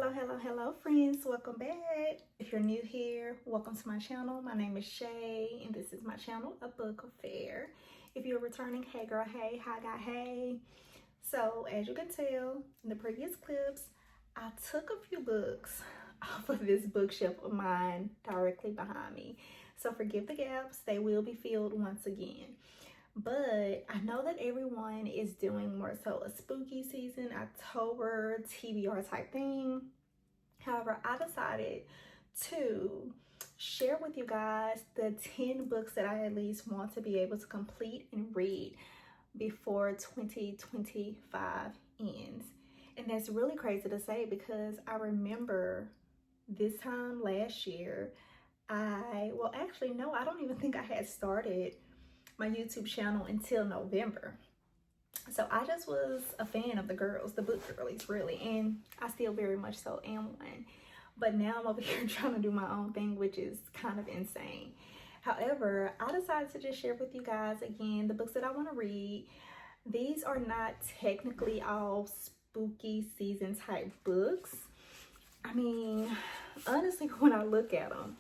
Hello friends, welcome back. If you're new here, welcome to my channel. My name is Shay and this is my channel, A Book Affair. If you're returning, hey girl, hey, hi guy, hey. So as you can tell in the previous clips, I took a few books off of this bookshelf of mine directly behind me. So forgive the gaps, they will be filled once again. But I know that everyone is doing more so a spooky season, October, TBR type thing. However, I decided to share with you guys the 10 books that I at least want to be able to complete and read before 2025 ends. And that's really crazy to say because I remember this time last year, I don't even think I had started my YouTube channel until November. So I just was a fan of the girls, the book girlies really, and I still very much so am one. But now I'm over here trying to do my own thing, which is kind of insane. However, I decided to just share with you guys again the books that I want to read. These are not technically all spooky season type books. I mean, honestly, when I look at them,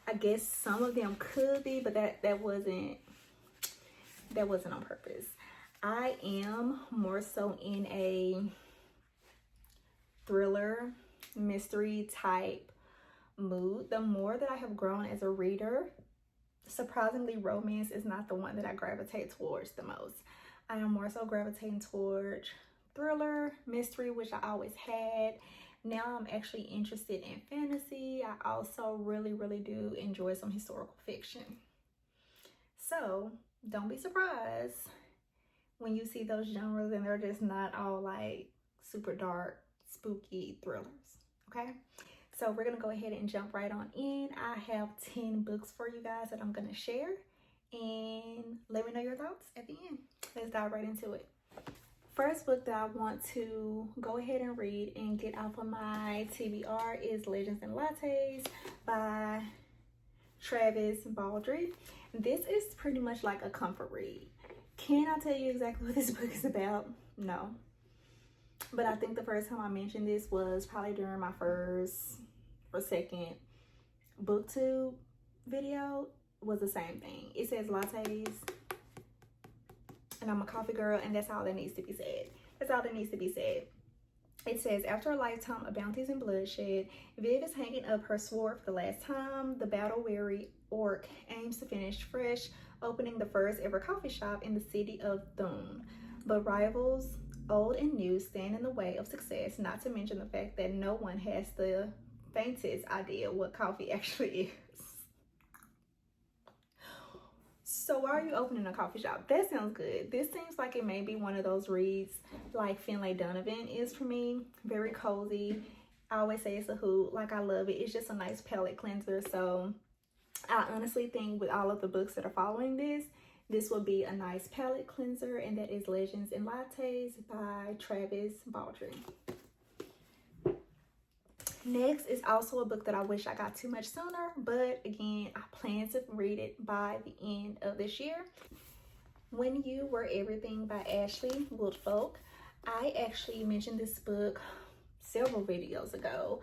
I guess some of them could be, but that wasn't on purpose. I am more so in a thriller, mystery type mood. The more that I have grown as a reader, surprisingly, romance is not the one that I gravitate towards the most. I am more so gravitating towards thriller, mystery, which I always had. Now I'm actually interested in fantasy. I also really do enjoy some historical fiction. So don't be surprised when you see those genres and they're just not all like super dark, spooky thrillers, okay? So we're gonna go ahead and jump right on in. I have 10 books for you guys that I'm gonna share and let me know your thoughts at the end. Let's dive right into it. First book that I want to go ahead and read and get off of my TBR is Legends and Lattes by Travis Baldree. This is pretty much like a comfort read. Can I tell you exactly what this book is about? No. But I think the first time I mentioned this was probably during my first or second booktube video was the same thing. It says lattes and I'm a coffee girl and that's all that needs to be said. That's all that needs to be said. It says, after a lifetime of bounties and bloodshed, Viv is hanging up her sword for the last time. The battle-weary orc aims to finish fresh, opening the first ever coffee shop in the city of Thune. But rivals, old and new, stand in the way of success, not to mention the fact that no one has the faintest idea what coffee actually is. So why are you opening a coffee shop? That sounds good. This seems like it may be one of those reads like Finlay Donovan is for me. Very cozy. I always say it's a hoot. Like, I love it. It's just a nice palate cleanser. So I honestly think with all of the books that are following this will be a nice palate cleanser, and that is Legends and Lattes by Travis Baldree. Next is also a book that I wish I got too much sooner, but again, I plan to read it by the end of this year. When You Were Everything by Ashley Woodfolk. I actually mentioned this book several videos ago.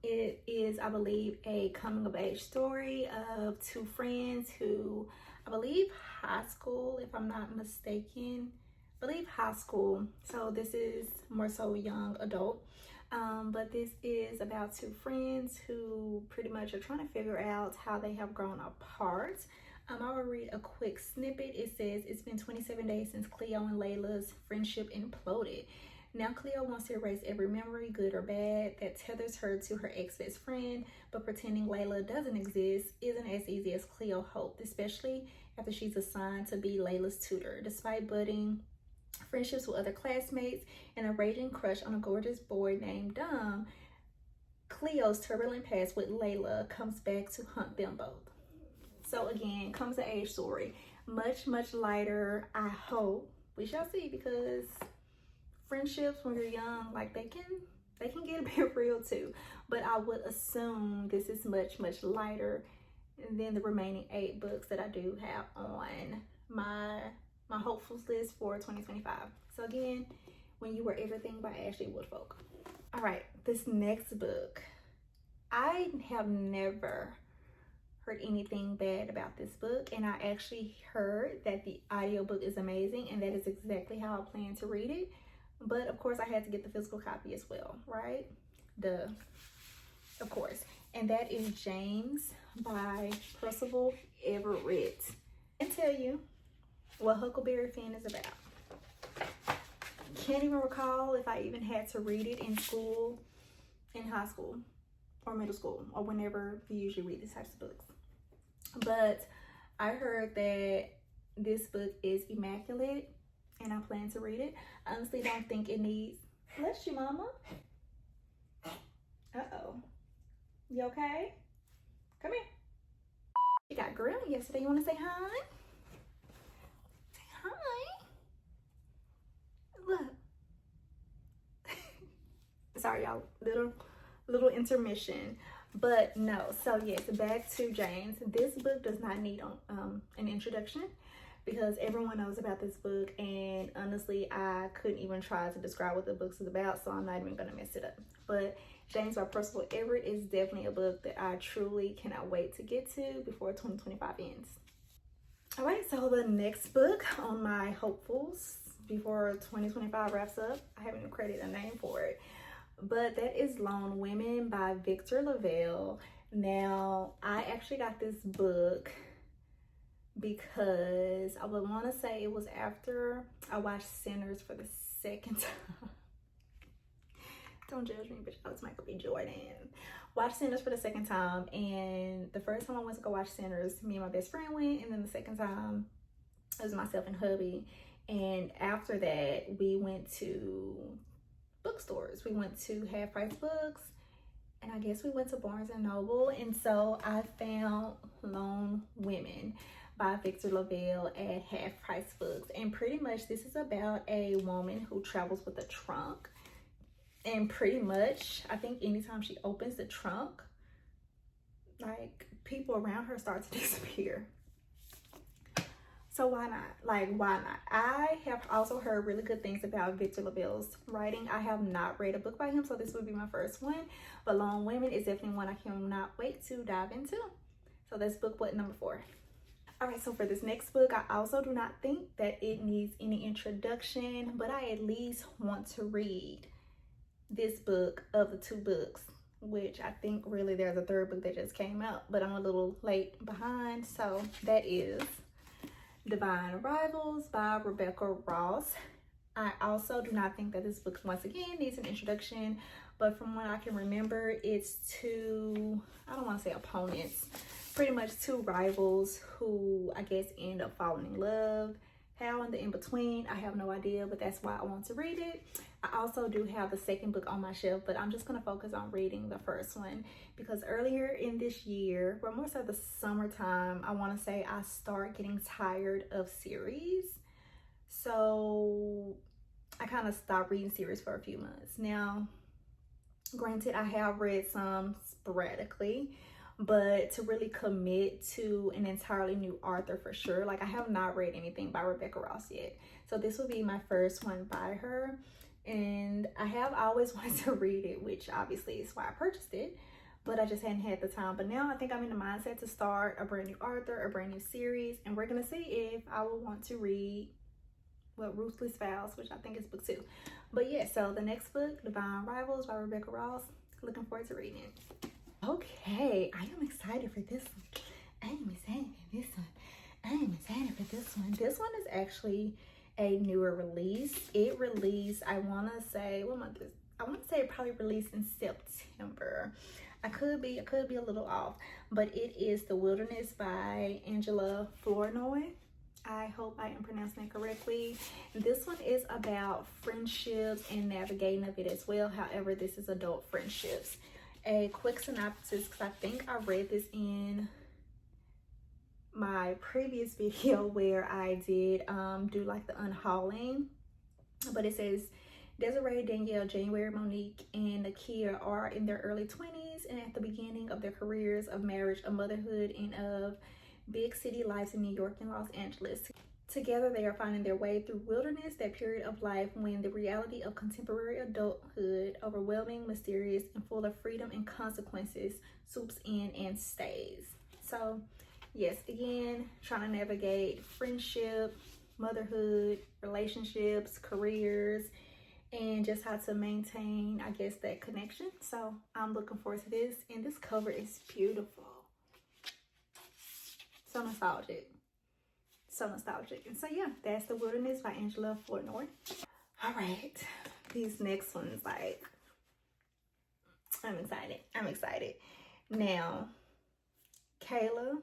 It is, I believe, a coming of age story of two friends who, I believe, high school, if I'm not mistaken. I believe high school. So this is more so young adult. But this is about two friends who pretty much are trying to figure out how they have grown apart. I will read a quick snippet. It says, it's been 27 days since Cleo and Layla's friendship imploded. Now Cleo wants to erase every memory, good or bad, that tethers her to her ex-best friend, but pretending Layla doesn't exist isn't as easy as Cleo hoped, especially after she's assigned to be Layla's tutor. Despite budding friendships with other classmates and a raging crush on a gorgeous boy named Dom, Cleo's turbulent past with Layla comes back to haunt them both. So again, comes of age story. Much lighter, I hope. We shall see, because friendships when you're young, like they can get a bit real too. But I would assume this is much lighter than the remaining 8 books that I do have on my hopefuls list for 2025. So again, When You Were Everything by Ashley Woodfolk. All right, this next book, I have never heard anything bad about this book, and I actually heard that the audiobook is amazing, and that is exactly how I plan to read it. But of course I had to get the physical copy as well, right? Duh, of course. And that is James by Percival Everett. I can tell you what Huckleberry Finn is about. Can't even recall if I even had to read it in school, in high school or middle school, or whenever we usually read these types of books. But I heard that this book is immaculate, and I plan to read it. I honestly don't think it needs... Bless you, mama. Uh-oh. You okay? Come here. You got grilled yesterday. You want to say hi? Say hi. Look. Sorry, y'all. Little intermission. But no. So yes, back to James. This book does not need an introduction, because everyone knows about this book, and honestly I couldn't even try to describe what the book is about, so I'm not even gonna mess it up. But James by Percival Everett is definitely a book that I truly cannot wait to get to before 2025 ends. All right, so the next book on my hopefuls before 2025 wraps up, I haven't created a name for it, but that is Lone Women by Victor LaValle. Now, I actually got this book because I would want to say it was after I watched Sinners for the second time. Don't judge me, but it's Michael B. Jordan. Watched Sinners for the second time, and the first time I went to go watch Sinners, me and my best friend went, and then the second time it was myself and hubby. And after that, we went to bookstores. We went to Half Price Books, and I guess we went to Barnes and Noble, and so I found Lone Women by Victor LaValle at Half Price Books. And pretty much this is about a woman who travels with a trunk, and pretty much I think anytime she opens the trunk, like, people around her start to disappear. So why not? Like, why not? I have also heard really good things about Victor LaValle's writing. I have not read a book by him, so this would be my first one. But Lone Women is definitely one I cannot wait to dive into. So that's book what, number 4. All right, so for this next book, I also do not think that it needs any introduction, but I at least want to read this book of the 2 books, which I think really there's a 3rd book that just came out, but I'm a little late behind. So that is Divine Arrivals by Rebecca Ross. I also do not think that this book, once again, needs an introduction, but from what I can remember, it's 2, I don't want to say opponents, pretty much 2 rivals who I guess end up falling in love. How in the in-between, I have no idea, but that's why I want to read it. I also do have the 2nd book on my shelf, but I'm just going to focus on reading the first one, because earlier in this year, or more so the summertime, I want to say I start getting tired of series. So I kind of stopped reading series for a few months. Now, granted, I have read some sporadically, but to really commit to an entirely new author for sure, like, I have not read anything by Rebecca Ross yet. So this will be my first one by her, and I have always wanted to read it, which obviously is why I purchased it, but I just hadn't had the time. But now I think I'm in the mindset to start a brand new author, a brand new series, and we're gonna see if I will want to read, well, Ruthless Vows, which I think is book 2. But yeah, so the next book, Divine Rivals by Rebecca Ross, looking forward to reading it. Okay, I am excited for this one. I am excited for this one. I am excited for this one. This one is actually a newer release. It released, I want to say, what month is, I want to say it probably released in September. I could be a little off, but it is The Wilderness by Angela Flournoy. I hope I am pronouncing it correctly. This one is about friendships and navigating of it as well. However, this is adult friendships. A quick synopsis, because I think I read this in my previous video where I did do like the unhauling, but it says Desiree, Danielle, January, Monique, and Nakia are in their early 20s and at the beginning of their careers of marriage, of motherhood, and of big city lives in New York and Los Angeles. Together, they are finding their way through wilderness, that period of life when the reality of contemporary adulthood, overwhelming, mysterious, and full of freedom and consequences, swoops in and stays. So, yes, again, trying to navigate friendship, motherhood, relationships, careers, and just how to maintain, I guess, that connection. So, I'm looking forward to this. And this cover is beautiful. So nostalgic. So nostalgic. And so yeah, that's The Wilderness by Angela Flournoy. All right, these next ones, like, I'm excited. Now, Kayla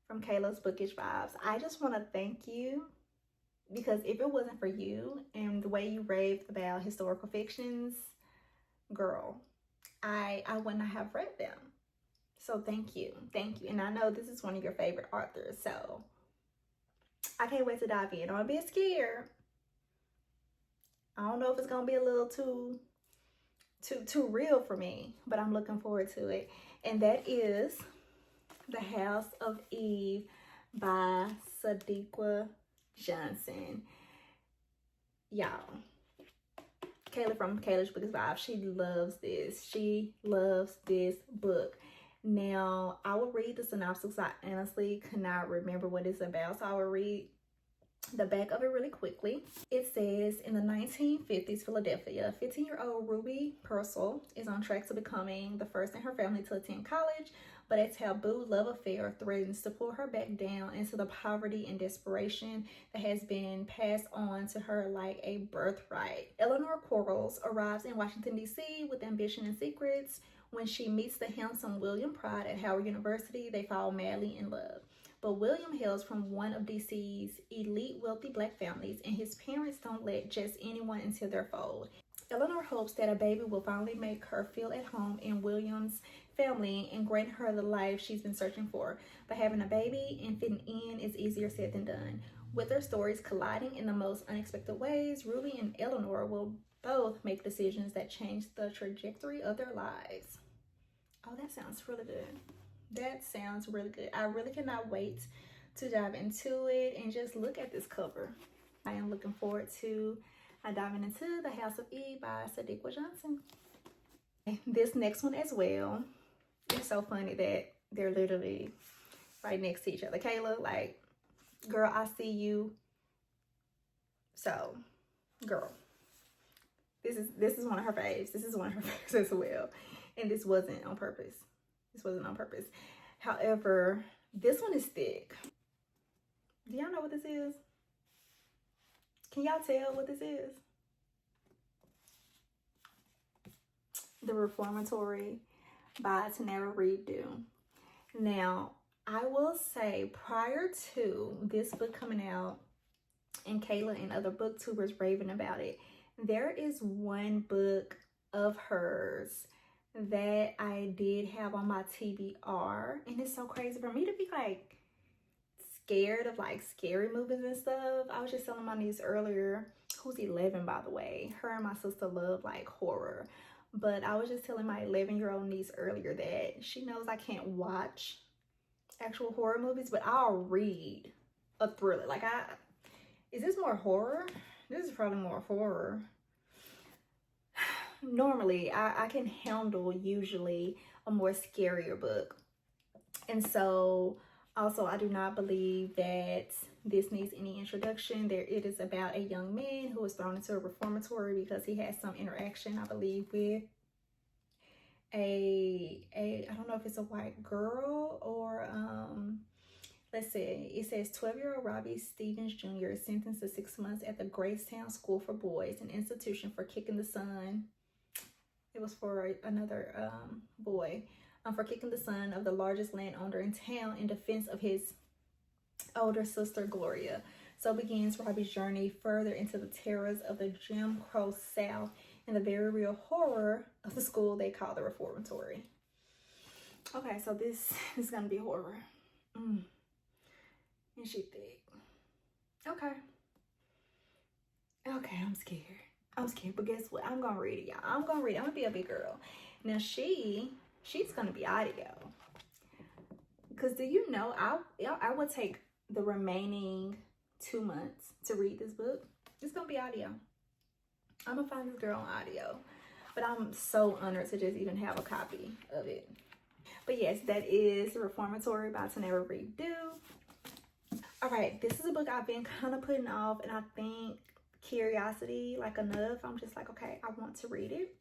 from Kayla's Bookish Vibes, I just want to thank you, because if it wasn't for you and the way you raved about historical fictions, girl, I would not have read them. So thank you. And I know this is one of your favorite authors, so I can't wait to dive in. I'm a bit scared. I don't know if it's gonna be a little too real for me, but I'm looking forward to it. And that is The House of Eve by Sadiqa Johnson. Y'all, Kayla from Kayla's Bookish Vibes, she loves this. She loves this book. Now, I will read the synopsis. I honestly cannot remember what it's about, so I will read the back of it really quickly. It says, in the 1950s Philadelphia, 15-year-old Ruby Purcell is on track to becoming the first in her family to attend college, but a taboo love affair threatens to pull her back down into the poverty and desperation that has been passed on to her like a birthright. Eleanor Quarles arrives in Washington, D.C. with ambition and secrets. When she meets the handsome William Pride at Howard University, they fall madly in love. But William hails from one of DC's elite wealthy black families, and his parents don't let just anyone into their fold. Eleanor hopes that a baby will finally make her feel at home in William's family and grant her the life she's been searching for. But having a baby and fitting in is easier said than done. With their stories colliding in the most unexpected ways, Ruby and Eleanor will both make decisions that change the trajectory of their lives. Oh, that sounds really good. That sounds really good. I really cannot wait to dive into it and just look at this cover. I am looking forward to diving into The House of Eve by Sadiqa Johnson. This next one as well. It's so funny that they're literally right next to each other. Kayla, like, girl, I see you. So, girl, this is one of her faves. This is one of her faves as well. And this wasn't on purpose. However, this one is thick. Do y'all know what this is? Can y'all tell what this is? The Reformatory by Tanara Reed Dew. Now, I will say, prior to this book coming out and Kayla and other booktubers raving about it, there is one book of hers that I did have on my TBR, and it's so crazy for me to be like scared of like scary movies and stuff. I was just telling my niece earlier, who's 11 by the way, her and my sister love like horror, but I was just telling my 11-year-old niece earlier that she knows I can't watch actual horror movies, but I'll read a thriller. Like, is this more horror? This is probably more horror. Normally I can handle usually a more scarier book, and so also I do not believe that this needs any introduction. It is about a young man who was thrown into a reformatory because he had some interaction, I believe, with a I don't know if it's a white girl or let's see, it says 12-year-old Robbie Stevens Jr. is sentenced to 6 months at the Gracetown School for Boys, an institution for kicking the son. It was for another boy, for kicking the son of the largest landowner in town in defense of his older sister, Gloria. So begins Robbie's journey further into the terrors of the Jim Crow South and the very real horror of the school they call the Reformatory. Okay, so this is gonna be horror. And she thick. Okay, I'm scared. But guess what? I'm gonna read it, y'all. I'm gonna be a big girl. Now she's gonna be audio. Because do you know, I would take the remaining 2 months to read this book. It's gonna be audio. I'm gonna find this girl on audio, but I'm so honored to just even have a copy of it. But yes, that is Reformatory by Tanara Reed Dew. All right, this is a book I've been kind of putting off, and I think curiosity like enough. I'm just like, okay, I want to read it.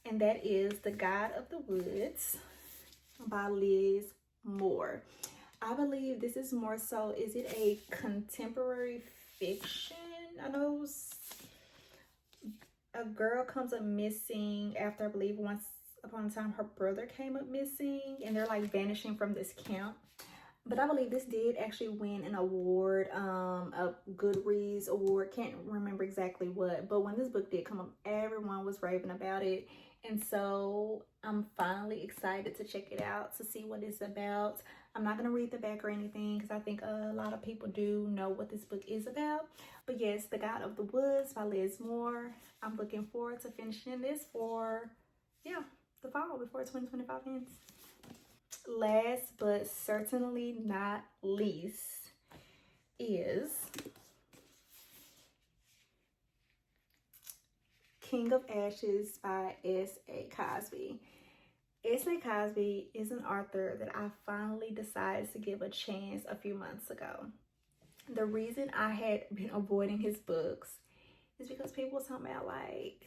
And that is The Guide of the Woods by Liz Moore. I believe this is more so, is it a contemporary fiction? I know a girl comes up missing after, I believe, once upon a time her brother came up missing, and they're like vanishing from this camp. But I believe this did actually win an award, a Goodreads award. Can't remember exactly what, but when this book did come up, everyone was raving about it. And so I'm finally excited to check it out, to see what it's about. I'm not going to read the back or anything because I think a lot of people do know what this book is about. But yes, The Guide of the Woods by Liz Moore. I'm looking forward to finishing this for, yeah, the fall before 2025 ends. Last but certainly not least is King of Ashes by S.A. Cosby. S.A. Cosby is an author that I finally decided to give a chance a few months ago. The reason I had been avoiding his books is because people were talking about like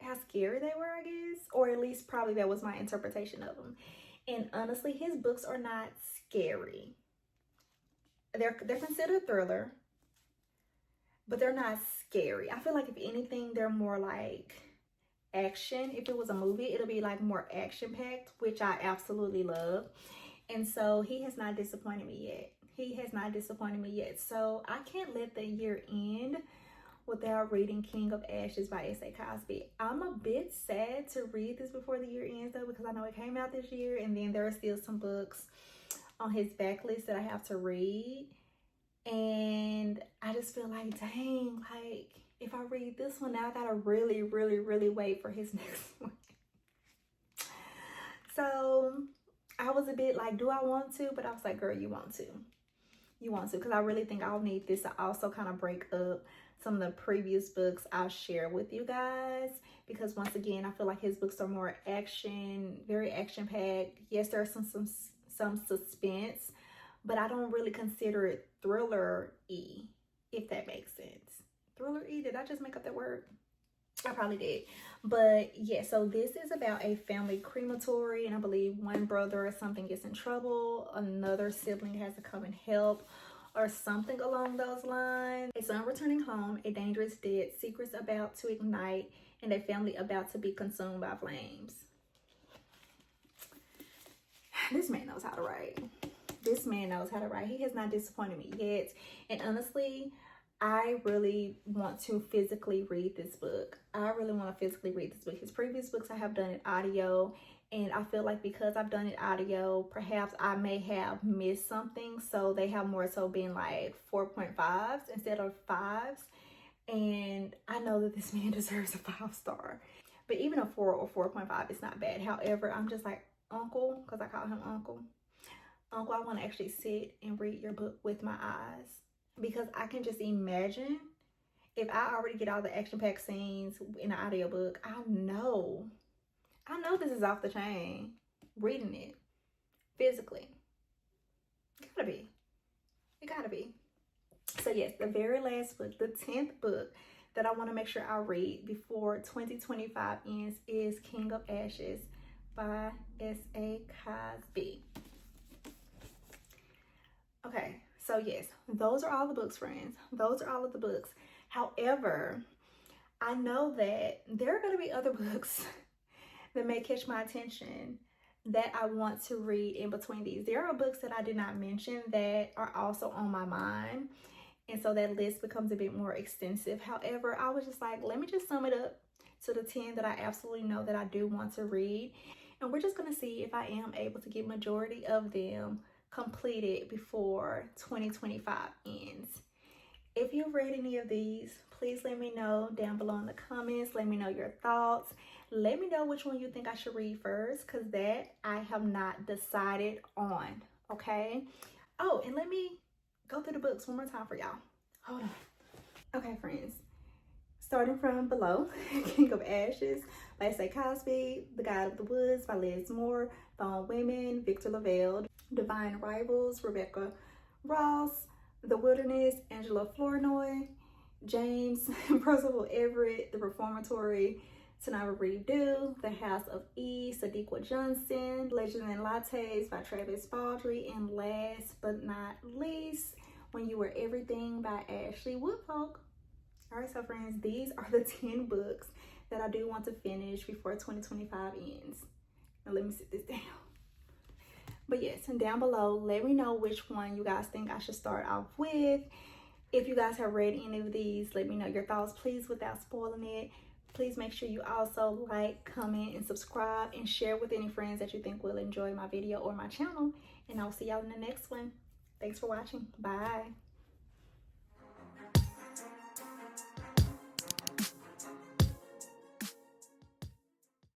how scary they were, I guess, or at least probably that was my interpretation of them. And honestly, his books are not scary. They're considered thriller, but they're not scary. I feel like if anything, they're more like action. If it was a movie, it'll be like more action packed, which I absolutely love. And so he has not disappointed me yet. He has not disappointed me yet. So I can't let the year end without reading King of Ashes by S.A. Cosby. I'm a bit sad to read this before the year ends though, because I know it came out this year, and then there are still some books on his backlist that I have to read. And I just feel like, dang, like if I read this one now, I gotta really, really, really wait for his next one. So I was a bit like, do I want to? But I was like, girl, you want to. You want to, because I really think I'll need this to also kind of break up some of the previous books I'll share with you guys, because once again, I feel like his books are more action, very action packed. Yes, there's some suspense, but I don't really consider it thriller-y, if that makes sense. Thriller-y, did I just make up that word? I probably did. But yeah, so this is about a family crematory, and I believe one brother or something gets in trouble, another sibling has to come and help, or something along those lines. A son returning home, a dangerous dead, secrets about to ignite, and a family about to be consumed by flames. This man knows how to write. This man knows how to write. He has not disappointed me yet. And honestly, I really want to physically read this book. I really want to physically read this book. His previous books I have done in audio, and I feel like because I've done it audio, perhaps I may have missed something. So they have more so been like 4.5s instead of 5s. And I know that this man deserves a 5-star. But even a 4 or 4.5 is not bad. However, I'm just like, Uncle, because I call him Uncle. Uncle, I want to actually sit and read your book with my eyes. Because I can just imagine if I already get all the action-packed scenes in an audiobook, I know this is off the chain. Reading it physically. It gotta be. So yes, the very last book, the 10th book that I want to make sure I read before 2025 ends is King of Ashes by S.A. Cosby. Okay, so yes, those are all the books, friends. Those are all of the books. However, I know that there are going to be other books that may catch my attention that I want to read in between these. There are books that I did not mention that are also on my mind, and so that list becomes a bit more extensive. However, I was just like, let me just sum it up to the 10 that I absolutely know that I do want to read, and we're just going to see if I am able to get majority of them completed before 2025 ends. If you've read any of these, please let me know down below in the comments. Let me know your thoughts. Let me know which one you think I should read first, because that I have not decided on, okay? Oh, and let me go through the books one more time for y'all. Hold on. Okay, friends. Starting from below, King of Ashes by S.A. Cosby, The Guide of the Woods by Liz Moore, Fallen Women, Victor LaValle, Divine Rivals, Rebecca Ross, The Wilderness, Angela Flournoy, James, Percival Everett, The Reformatory, Tanara Redo, The House of E, Sadiqa Johnson, Legends and Lattes by Travis Baldry, and last but not least, When You Were Everything by Ashley Woodfolk. All right, so friends, these are the 10 books that I do want to finish before 2025 ends. Now let me sit this down. But yes, and down below, let me know which one you guys think I should start off with. If you guys have read any of these, let me know your thoughts, please, without spoiling it. Please make sure you also like, comment, and subscribe, and share with any friends that you think will enjoy my video or my channel. And I'll see y'all in the next one. Thanks for watching. Bye.